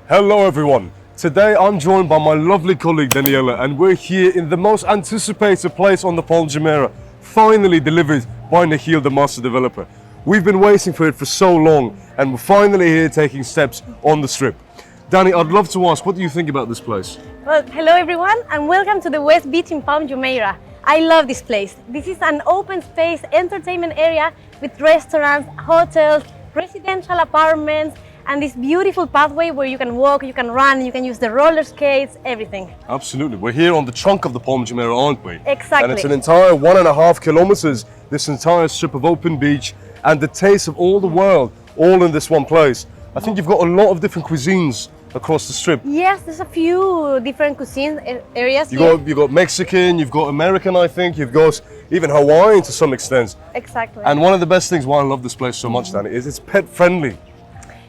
Hello everyone. Today I'm joined by my lovely colleague Daniela and we're here in the most anticipated place on the Palm Jumeirah, finally delivered by Nikhil, the master developer. We've been waiting for it for so long and we're finally here taking steps on the strip. Danny, I'd love to ask, what do you think about this place? Well, hello everyone and welcome to the West Beach in Palm Jumeirah. I love this place. This is an open space entertainment area with restaurants, hotels, residential apartments, and this beautiful pathway where you can walk, you can run, you can use the roller skates, everything. Absolutely. We're here on the trunk of the Palm Jumeirah, aren't we? Exactly. And it's an entire 1.5 kilometers, this entire strip of open beach and the taste of all the world, all in this one place. I think you've got a lot of different cuisines across the strip. Yes, there's a few different cuisine areas You've got Mexican, you've got American, I think, you've got even Hawaiian to some extent. Exactly. And one of the best things why I love this place so much, Danny, is it's pet friendly.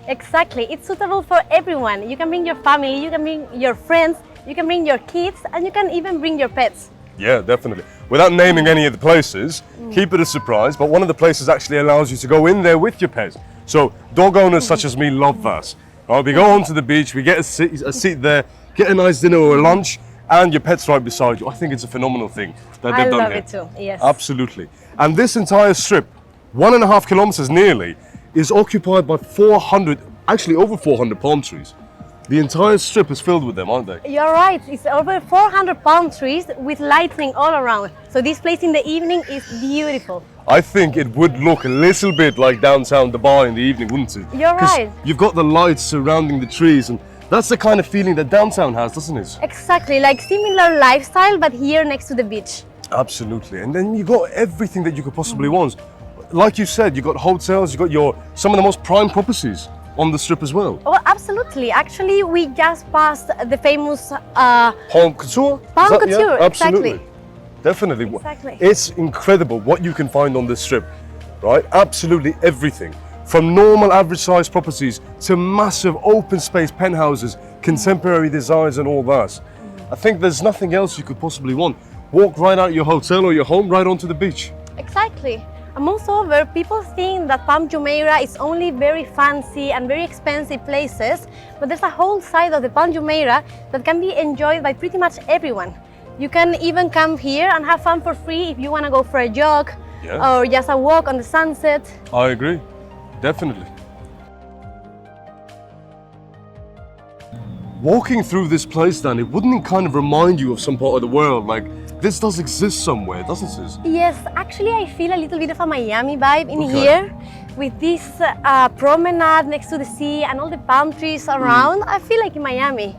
Exactly. It's suitable for everyone. You can bring your family, you can bring your friends, you can bring your kids, and you can even bring your pets. Yeah, definitely. Without naming any of the places, keep it a surprise, but one of the places actually allows you to go in there with your pet. So dog owners such as me love that. We go onto the beach, we get a seat there, get a nice dinner or a lunch, and your pet's right beside you. I think it's a phenomenal thing that they've done here. I love it too, yes. Absolutely. And this entire strip, 1.5 kilometers nearly, is occupied by 400, actually over 400 palm trees. The entire strip is filled with them, aren't they? You're right, it's over 400 palm trees with lighting all around. So this place in the evening is beautiful. I think it would look a little bit like downtown Dubai in the evening, wouldn't it? You're right. You've got the lights surrounding the trees and that's the kind of feeling that downtown has, doesn't it? Exactly, like similar lifestyle but here next to the beach. Absolutely, and then you got everything that you could possibly want. Like you said, you got hotels, you got some of the most prime properties on the strip as well. Oh, absolutely. Actually, we just passed the famous Palm Couture? Palm Couture, yeah, absolutely. exactly. Definitely. Exactly. It's incredible what you can find on this strip, right? Absolutely everything. From normal average size properties to massive open space penthouses, contemporary designs and all that. I think there's nothing else you could possibly want. Walk right out your hotel or your home right onto the beach. Exactly. And moreover, people think that Palm Jumeirah is only very fancy and very expensive places, but there's a whole side of the Palm Jumeirah that can be enjoyed by pretty much everyone. You can even come here and have fun for free if you want to go for a jog or just a walk on the sunset. I agree, definitely. Walking through this place, Danny, wouldn't it kind of remind you of some part of the world? Like, this does exist somewhere, doesn't it? Yes, actually I feel a little bit of a Miami vibe in here with this promenade next to the sea and all the palm trees around. I feel like in Miami.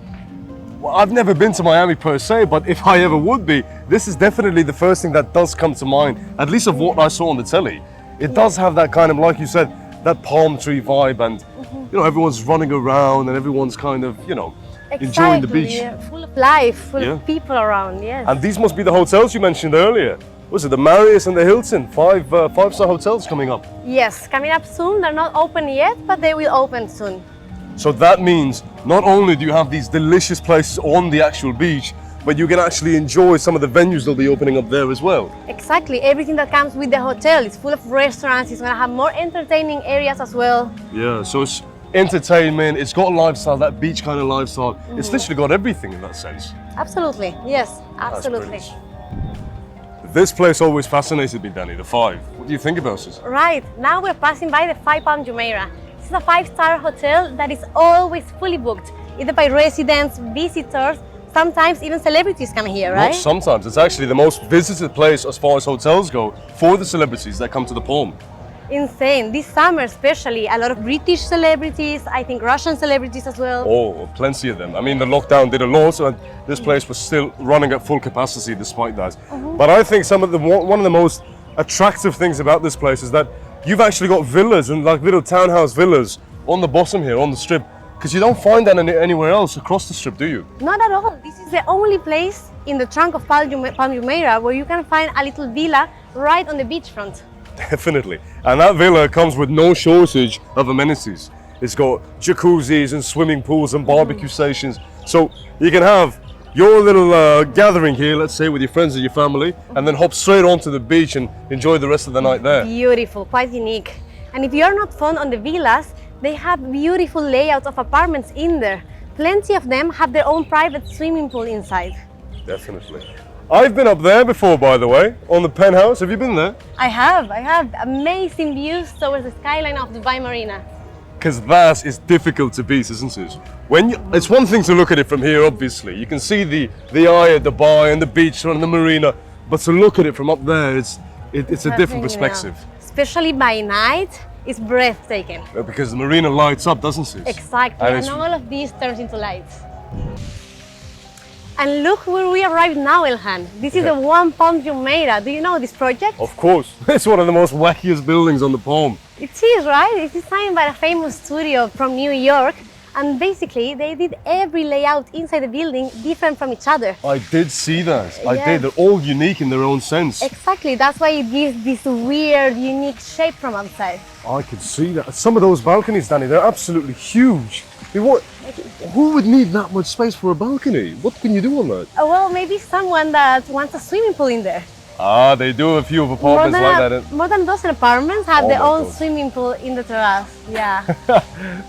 Well, I've never been to Miami per se, but if I ever would be, this is definitely the first thing that does come to mind, at least of what I saw on the telly. It does have that kind of, like you said, that palm tree vibe and, you know, everyone's running around and everyone's kind of, you know, enjoying the beach. Yeah. Full of life, full of people around, yes. And these must be the hotels you mentioned earlier. Was it the Marriott and the Hilton? Five-star hotels coming up. Yes, coming up soon. They're not open yet, but they will open soon. So that means not only do you have these delicious places on the actual beach, but you can actually enjoy some of the venues they'll be opening up there as well. Exactly, everything that comes with the hotel. It's full of restaurants, it's gonna have more entertaining areas as well. Yeah, so it's entertainment, it's got a lifestyle, that beach kind of lifestyle. It's literally got everything in that sense. Absolutely, yes, absolutely. This place always fascinated me, Danny, the Five. What do you think about it? Right, now we're passing by the Five Palm Jumeirah. This is a 5-star hotel that is always fully booked, either by residents, visitors, sometimes even celebrities come here, right? Not sometimes, it's actually the most visited place as far as hotels go for the celebrities that come to the Palm. Insane. This summer especially, a lot of British celebrities, I think Russian celebrities as well. Oh, plenty of them. I mean, the lockdown did a lot, and this place was still running at full capacity despite that. But I think one of the most attractive things about this place is that you've actually got villas and like little townhouse villas on the bottom here, on the strip, because you don't find that anywhere else across the strip, do you? Not at all. This is the only place in the trunk of Palm Jumeirah where you can find a little villa right on the beachfront. Definitely. And that villa comes with no shortage of amenities. It's got jacuzzis and swimming pools and barbecue stations. So you can have your little gathering here, let's say, with your friends and your family, and then hop straight onto the beach and enjoy the rest of the night there. Beautiful, quite unique. And if you're not fond on the villas, they have beautiful layouts of apartments in there. plenty of them have their own private swimming pool inside. Definitely. I've been up there before, by the way, on the penthouse. Have you been there? I have amazing views towards the skyline of Dubai Marina. Because that is difficult to beat, isn't it? It's one thing to look at it from here, obviously. You can see the eye at Dubai and the beach and the marina, but to look at it from up there, it's a different perspective. Especially by night, it's breathtaking. Because the marina lights up, doesn't it? Exactly, and all of these turns into lights. And look where we arrived now, Elhan. This is the One Palm Jumeirah. Do you know this project? Of course. It's one of the most wackiest buildings on the Palm. It is, right? It's designed by a famous studio from New York. And basically, they did every layout inside the building different from each other. I did see that. Yes. I did. They're all unique in their own sense. Exactly. That's why it gives this weird, unique shape from outside. I can see that. Some of those balconies, Danny, they're absolutely huge. I mean, who would need that much space for a balcony? What can you do on that? Well, maybe someone that wants a swimming pool in there. Ah, they do a few of apartments like that. More than a dozen apartments have their own God. swimming pool in the terrace. Yeah.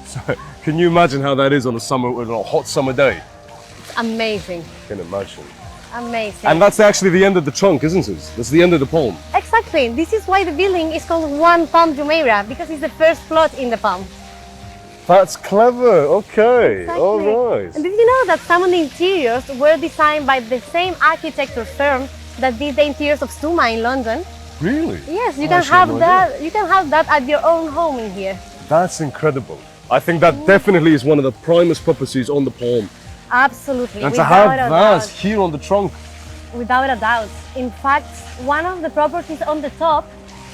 So, can you imagine how that is on a hot summer day? Amazing. I can imagine. Amazing. And that's actually the end of the trunk, isn't it? That's the end of the Palm. Exactly. This is why the building is called One Palm Jumeirah, because it's the first plot in the Palm. That's clever. Okay. Exactly. All right. And did you know that some of the interiors were designed by the same architecture firm that did the interiors of Suma in London? Really? Yes, you can have that. You can have that at your own home in here. That's incredible. I think that definitely is one of the primest properties on the Palm. Absolutely. And to have that here on the trunk. Without a doubt. In fact, one of the properties on the top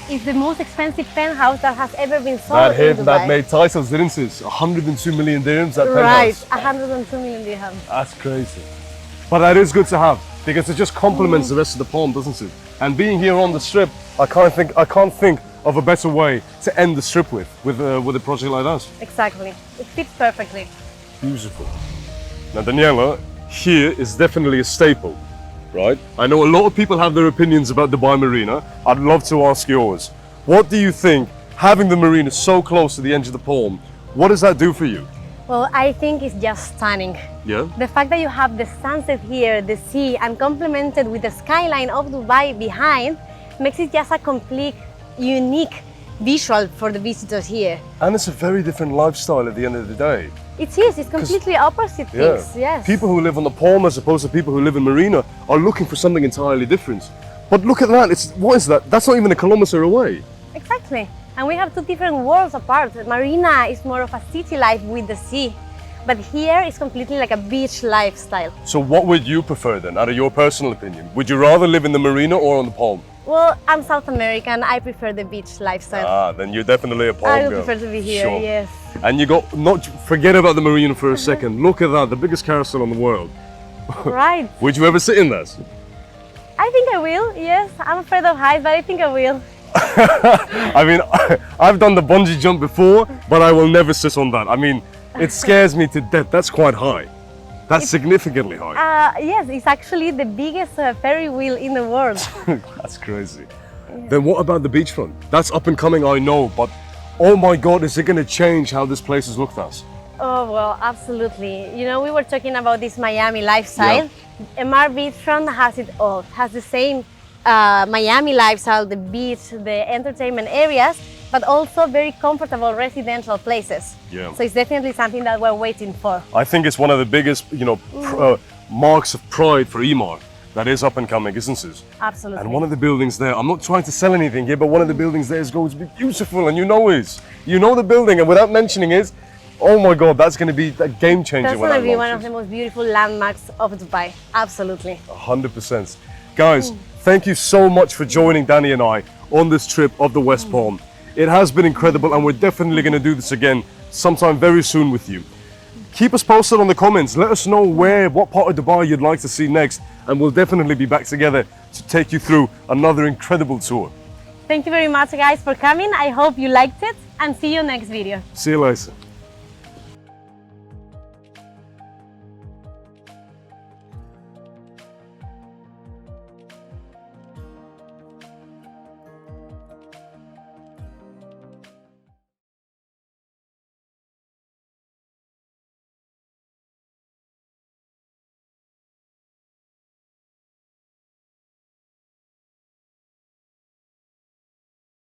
is the most expensive penthouse that has ever been sold in Dubai. That made titles, didn't it? 102 million dirhams, that right, penthouse. 102 million dirhams. That's crazy. But that is good to have, because it just complements the rest of the Palm, doesn't it? And being here on the strip, I can't think of a better way to end the strip with a project like that. Exactly. It fits perfectly. Beautiful. Now, Daniela, here is definitely a staple, right? I know a lot of people have their opinions about Dubai Marina. I'd love to ask yours. What do you think, having the marina so close to the edge of the Palm, what does that do for you? Well, I think it's just stunning. Yeah? The fact that you have the sunset here, the sea, and complemented with the skyline of Dubai behind makes it just a complete, unique visual for the visitors here. And it's a very different lifestyle at the end of the day. It is, it's completely opposite things, yes. People who live on the Palm as opposed to people who live in Marina are looking for something entirely different. But look at that, what is that? That's not even a kilometre away. Exactly. And we have two different worlds apart. Marina is more of a city life with the sea, but here it's completely like a beach lifestyle. So what would you prefer then, out of your personal opinion? Would you rather live in the Marina or on the Palm? Well, I'm South American. I prefer the beach lifestyle. Ah, then you're definitely a Palm I would girl. prefer to be here, Sure. yes. And forget about the Marina for a second. Look at that, the biggest carousel in the world. Right. Would you ever sit in that? I think I will, yes. I'm afraid of heights, but I think I will. I mean, I've done the bungee jump before, but I will never sit on that. I mean, it scares me to death. That's quite high. That's significantly high. Yes, it's actually the biggest Ferry wheel in the world. That's crazy. Yeah. Then what about the beachfront? That's up and coming, I know, but oh my God, is it going to change how this place is looked at? Oh, well, absolutely. You know, we were talking about this Miami lifestyle. Yeah. MR Beachfront has it all. It has the same Miami lifestyle, the beach, the entertainment areas, but also very comfortable residential places. Yeah. So it's definitely something that we're waiting for. I think it's one of the biggest, marks of pride for Emaar that is up and coming, isn't it? Absolutely. And one of the buildings there, I'm not trying to sell anything here, but one of the buildings there is going to be beautiful, and you know it. You know the building, and without mentioning it, oh my God, that's going to be a game changer. That's going to be one of the most beautiful landmarks of Dubai. Absolutely. 100%. Guys, thank you so much for joining Danny and I on this trip of the West Palm. It has been incredible, and we're definitely going to do this again sometime very soon with you. Keep us posted on the comments. Let us know what part of Dubai you'd like to see next, and we'll definitely be back together to take you through another incredible tour. Thank you very much, guys, for coming. I hope you liked it, and see you next video. See you later.